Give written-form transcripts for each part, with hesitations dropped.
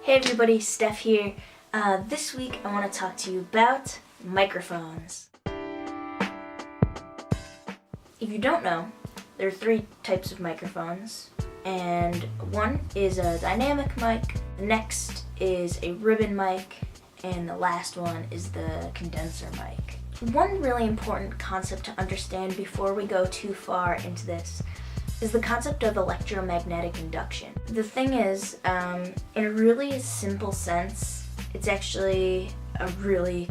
Hey everybody, Steph here. This week I want to talk to you about microphones. If you don't know, there are three types of microphones, and one is a dynamic mic, the next is a ribbon mic, and the last one is the condenser mic. One really important concept to understand before we go too far into this is the concept of electromagnetic induction. The thing is, in a really simple sense, it's actually a really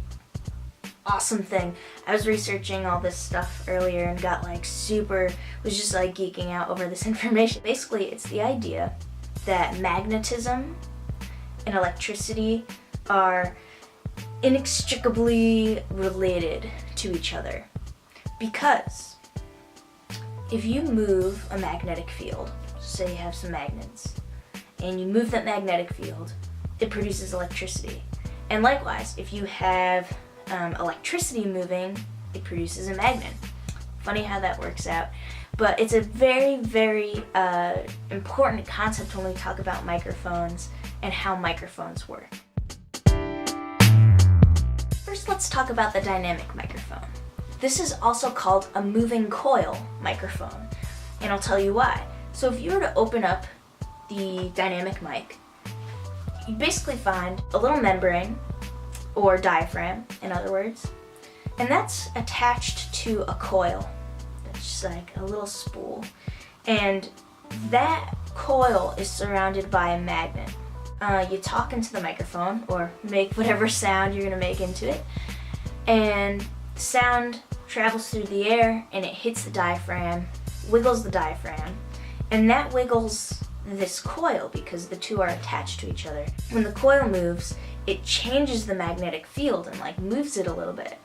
awesome thing. I was researching all this stuff earlier and got was just geeking out over this information. Basically, it's the idea that magnetism and electricity are inextricably related to each other, because if you move a magnetic field, say you have some magnets, and you move that magnetic field, it produces electricity. And likewise, if you have electricity moving, it produces a magnet. Funny how that works out. But it's a very, very important concept when we talk about microphones and how microphones work. First, let's talk about the dynamic microphone. This is also called a moving coil microphone, and I'll tell you why. So if you were to open up the dynamic mic, you basically find a little membrane, or diaphragm in other words, and that's attached to a coil. That's just like a little spool, and that coil is surrounded by a magnet. You talk into the microphone, or make whatever sound you're going to make into it, and sound travels through the air and it hits the diaphragm, wiggles the diaphragm, and that wiggles this coil because the two are attached to each other. When the coil moves, it changes the magnetic field and moves it a little bit.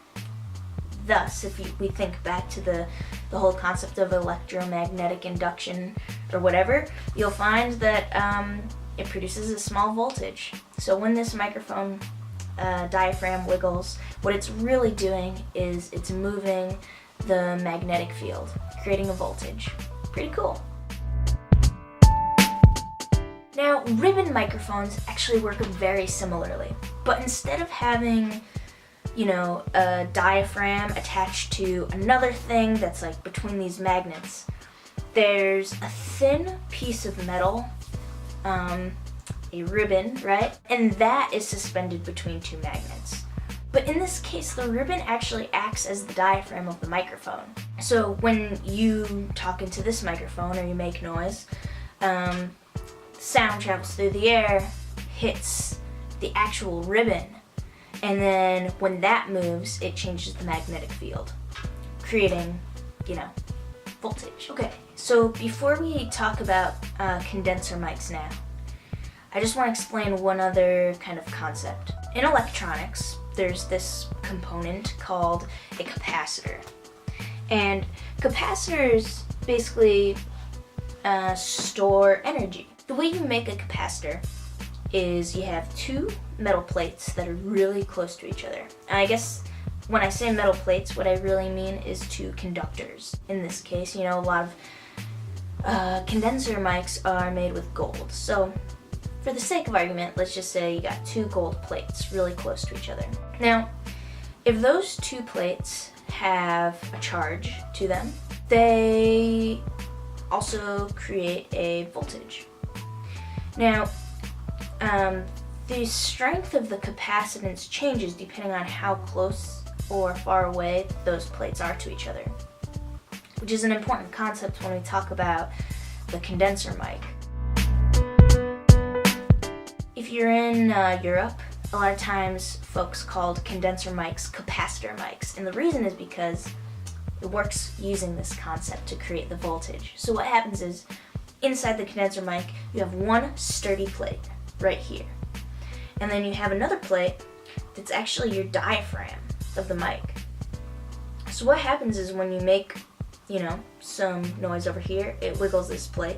Thus, if we think back to the whole concept of electromagnetic induction or whatever, you'll find that it produces a small voltage. So when this microphone diaphragm wiggles, what it's really doing is it's moving the magnetic field, creating a voltage. Pretty cool. Now, ribbon microphones actually work very similarly, but instead of having, a diaphragm attached to another thing that's between these magnets, there's a thin piece of metal, a ribbon, right? And that is suspended between two magnets. But in this case, the ribbon actually acts as the diaphragm of the microphone. So when you talk into this microphone or you make noise, sound travels through the air, hits the actual ribbon, and then when that moves, it changes the magnetic field, creating, voltage. Okay, so before we talk about condenser mics now, I just want to explain one other kind of concept. In electronics, there's this component called a capacitor. And capacitors basically store energy. The way you make a capacitor is you have two metal plates that are really close to each other. And I guess when I say metal plates, what I really mean is two conductors. In this case, a lot of condenser mics are made with gold. So for the sake of argument, let's just say you got two gold plates really close to each other. Now, if those two plates have a charge to them, they also create a voltage. Now, the strength of the capacitance changes depending on how close or far away those plates are to each other, which is an important concept when we talk about the condenser mic. If you're in Europe, a lot of times folks called condenser mics capacitor mics, and the reason is because it works using this concept to create the voltage. So what happens is, inside the condenser mic, you have one sturdy plate right here, and then you have another plate that's actually your diaphragm of the mic. So what happens is when you make, some noise over here, it wiggles this plate,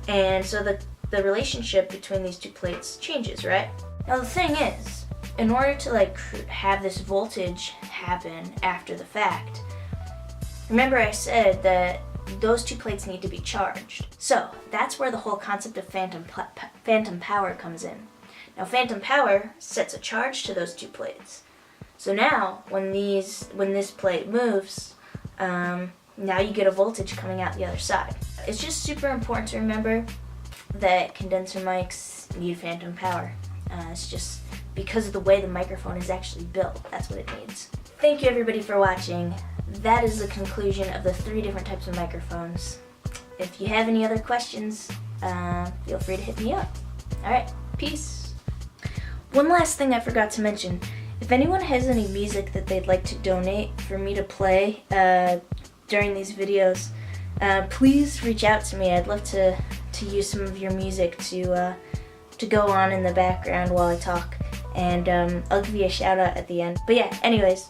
and so the relationship between these two plates changes, right? Now the thing is, in order to have this voltage happen after the fact, remember I said that those two plates need to be charged. So that's where the whole concept of phantom power comes in. Now phantom power sets a charge to those two plates. So now when this plate moves, now you get a voltage coming out the other side. It's just super important to remember that condenser mics need phantom power. It's just because of the way the microphone is actually built. That's what it needs. Thank you everybody for watching. That is the conclusion of the 3 different types of microphones. If you have any other questions, feel free to hit me up. Alright, peace. One last thing I forgot to mention. If anyone has any music that they'd like to donate for me to play during these videos, please reach out to me. I'd love to use some of your music to go on in the background while I talk, and I'll give you a shout out at the end. But yeah, anyways,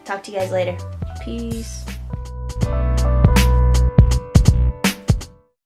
talk to you guys later. Peace.